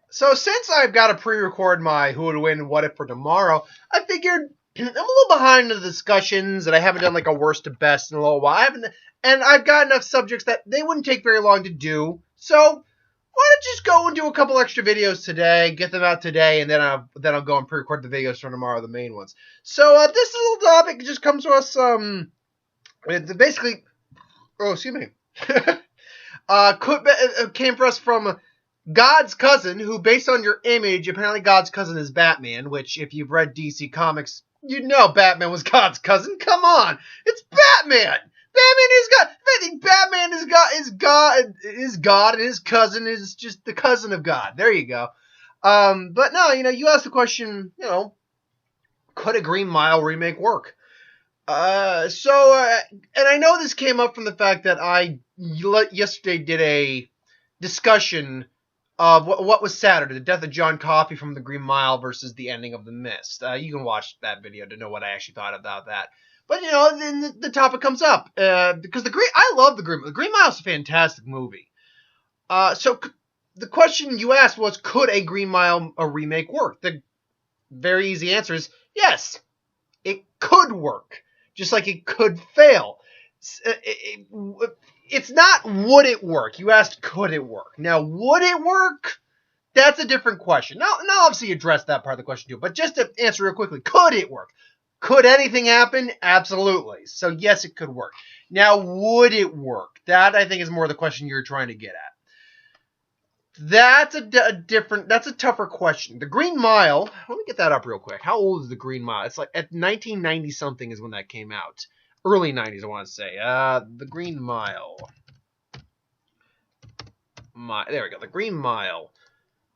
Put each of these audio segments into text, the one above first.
So since I've got to pre-record my who would win, what if for tomorrow, I figured I'm a little behind in the discussions, and I haven't done like a worst to best in a little while. And I've got enough subjects that they wouldn't take very long to do. So why don't you just go and do a couple extra videos today, get them out today, and then I'll go and pre-record the videos for tomorrow, the main ones. So this little topic just comes to us basically. Oh, excuse me. Came for us from God's cousin, who, based on your image, apparently God's cousin is Batman, which, if you've read DC Comics, you'd know Batman was God's cousin. Come on! It's Batman! Batman is God! I think Batman is God, and his cousin is just the cousin of God. There you go. But no, you asked the question, could a Green Mile remake work? And I know this came up from the fact that I yesterday did a discussion of what was Saturday, the death of John Coffey from the Green Mile versus the ending of The Mist. You can watch that video to know what I actually thought about that. But then the topic comes up because I love the Green Mile is a fantastic movie. So the question you asked was, could a Green Mile remake work? The very easy answer is yes, it could work, just like it could fail. It's not would it work. You asked could it work. Now, would it work? That's a different question. Now obviously you addressed that part of the question too, but just to answer real quickly, could it work? Could anything happen? Absolutely. So yes, it could work. Now, would it work? That, I think, is more the question you're trying to get at. That's a tougher question. The Green Mile, let me get that up real quick. How old is the Green Mile? It's like at 1990 something is when that came out. Early 90s, I want to say. The Green Mile. There we go. The Green Mile.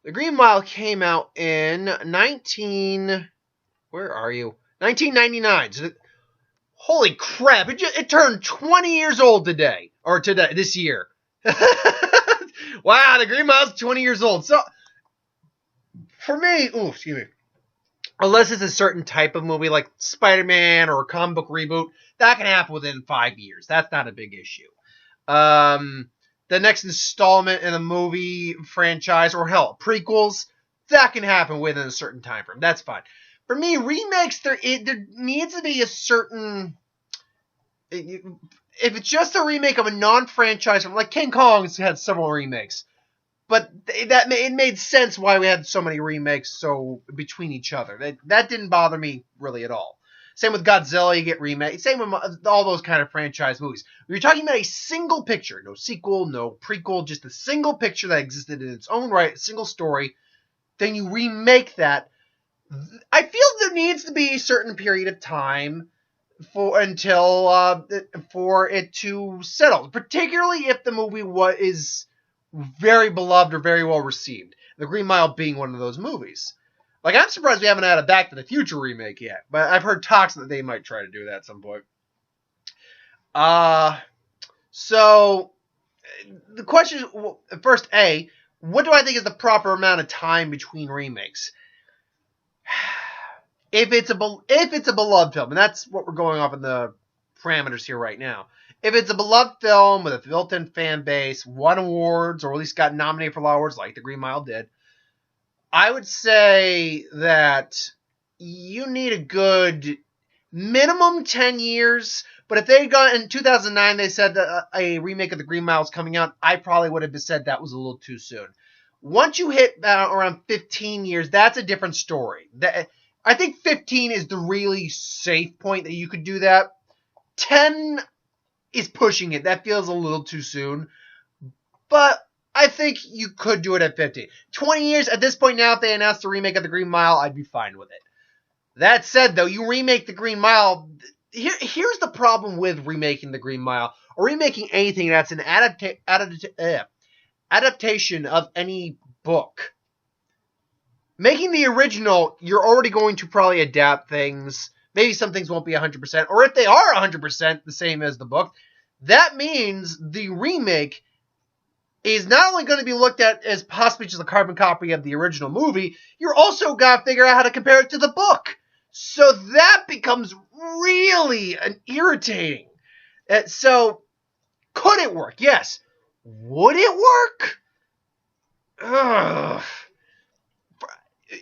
The Green Mile came out in where are you? 1999. So holy crap! It turned 20 years old this year. Wow, the Green Mile's 20 years old. So for me, excuse me. Unless it's a certain type of movie like Spider-Man or a comic book reboot, that can happen within 5 years. That's not a big issue. The next installment in a movie franchise, or hell, prequels, that can happen within a certain time frame. That's fine. For me, remakes, there needs to be a certain... If it's just a remake of a non-franchise, like King Kong's had several remakes, but it made sense why we had so many remakes between each other. That didn't bother me really at all. Same with Godzilla, you get remakes. Same with all those kind of franchise movies. When you're talking about a single picture, no sequel, no prequel, just a single picture that existed in its own right, a single story, then you remake that. I feel there needs to be a certain period of time for it to settle, particularly if the movie is very beloved or very well received. The Green Mile being one of those movies. Like, I'm surprised we haven't had a Back to the Future remake yet, but I've heard talks that they might try to do that at some point. So the question is, first, what do I think is the proper amount of time between remakes? If it's a beloved film, and that's what we're going off in the parameters here right now. If it's a beloved film with a built-in fan base, won awards, or at least got nominated for a lot of awards like The Green Mile did, I would say that you need a good minimum 10 years. But if they got in 2009, they said that a remake of The Green Mile is coming out, I probably would have said that was a little too soon. Once you hit around 15 years, that's a different story. I think 15 is the really safe point that you could do that. 10 is pushing it. That feels a little too soon. But I think you could do it at 15. 20 years, at this point now, if they announced a remake of The Green Mile, I'd be fine with it. That said, though, you remake The Green Mile. Here's the problem with remaking The Green Mile, or remaking anything that's an adaptation of any book. Making the original, you're already going to probably adapt things. Maybe some things won't be 100%. Or if they are 100% the same as the book, that means the remake is not only going to be looked at as possibly just a carbon copy of the original movie, you're also got to figure out how to compare it to the book. So that becomes really irritating. So, could it work? Yes. Would it work? Ugh.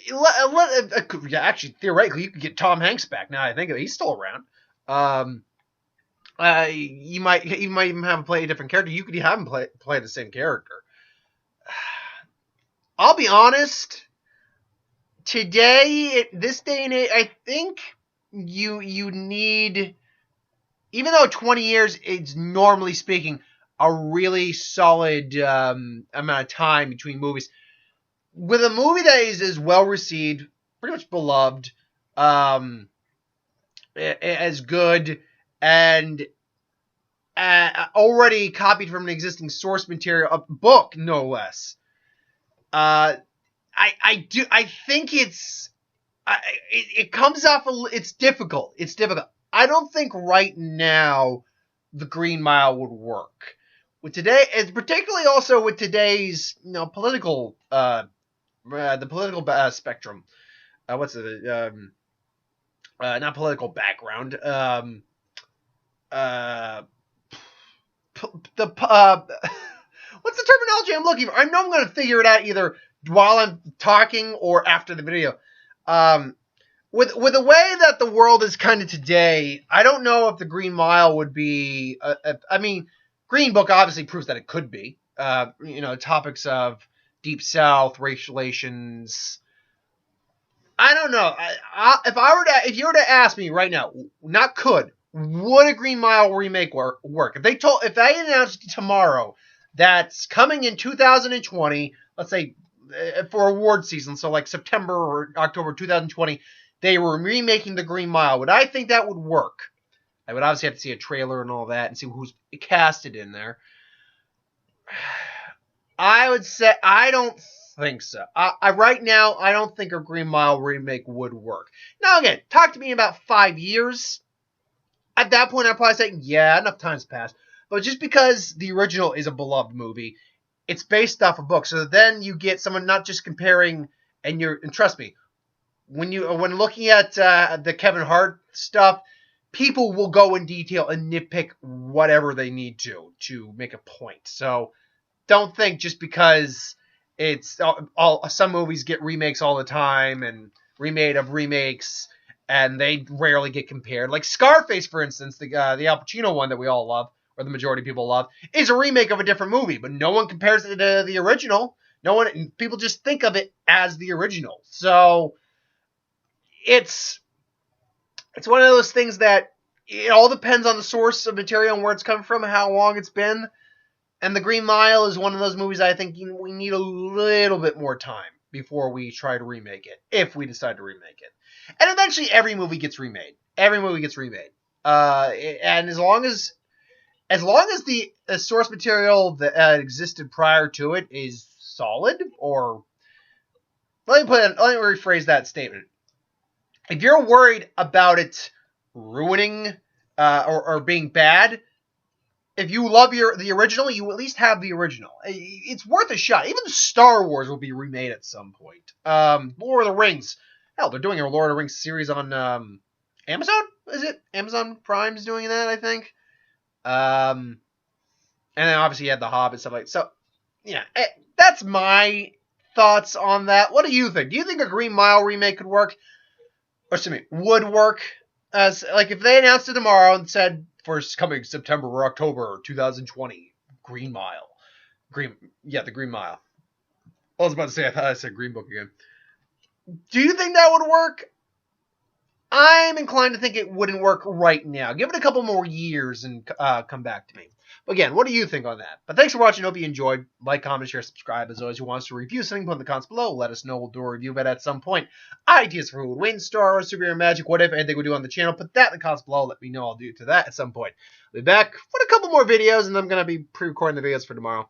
Yeah, actually, theoretically, you could get Tom Hanks back. Now I think of it, he's still around. You might even have him play a different character. You could have him play the same character. I'll be honest. Today, this day and age, I think you need, even though 20 years is normally speaking a really solid amount of time between movies. With a movie that is well received, pretty much beloved, as good, and already copied from an existing source material, a book no less. I think it comes off. It's difficult. It's difficult. I don't think right now the Green Mile would work with today, and particularly also with today's political the political spectrum. What's it? Not political background. What's the terminology I'm looking for? I know I'm going to figure it out either while I'm talking or after the video. With the way that the world is kind of today, I don't know if the Green Mile would be. I mean, Green Book obviously proves that it could be. Topics of Deep South, racial relations. I don't know. If you were to ask me right now, would a Green Mile remake work? If they announced tomorrow that's coming in 2020, let's say for award season, so like September or October 2020, they were remaking the Green Mile, would I think that would work? I would obviously have to see a trailer and all that and see who's casted in there. I would say I don't think so. Right now, I don't think a Green Mile remake would work. Now, again, talk to me in about 5 years. At that point, I'd probably say, yeah, enough time's passed. But just because the original is a beloved movie, it's based off a book. So then you get someone not just comparing, and trust me, when looking at the Kevin Hart stuff, people will go in detail and nitpick whatever they need to make a point. So don't think just because it's some movies get remakes all the time and remade of remakes, and they rarely get compared. Like Scarface, for instance, the Al Pacino one that we all love, or the majority of people love, is a remake of a different movie, but no one compares it to the original. People just think of it as the original. So it's one of those things that it all depends on the source of material and where it's come from, how long it's been. And The Green Mile is one of those movies I think we need a little bit more time before we try to remake it, if we decide to remake it. And eventually every movie gets remade. Every movie gets remade. And as long as the source material that existed prior to it is solid, or let me rephrase that statement. If you're worried about it ruining or being bad, if you love the original, you at least have the original. It's worth a shot. Even Star Wars will be remade at some point. Lord of the Rings. Hell, they're doing a Lord of the Rings series on Amazon? Is it? Amazon Prime's doing that, I think. And then obviously you had The Hobbit, stuff like that. So, yeah, that's my thoughts on that. What do you think? Do you think a Green Mile remake could work? Or, excuse me, would work? Like, if they announced it tomorrow and said, first coming September or October 2020, Green Mile. The Green Mile. I was about to say, I thought I said Green Book again. Do you think that would work? I'm inclined to think it wouldn't work right now. Give it a couple more years and come back to me. But again, what do you think on that? But thanks for watching. Hope you enjoyed. Like, comment, share, subscribe. As always, who wants to review something, put in the comments below. Let us know. We'll do a review of it at some point. Ideas for who would win, Star Wars, superhero magic, whatever, anything we do on the channel. Put that in the comments below. Let me know. I'll do to that at some point. I'll be back with a couple more videos, and I'm going to be pre-recording the videos for tomorrow.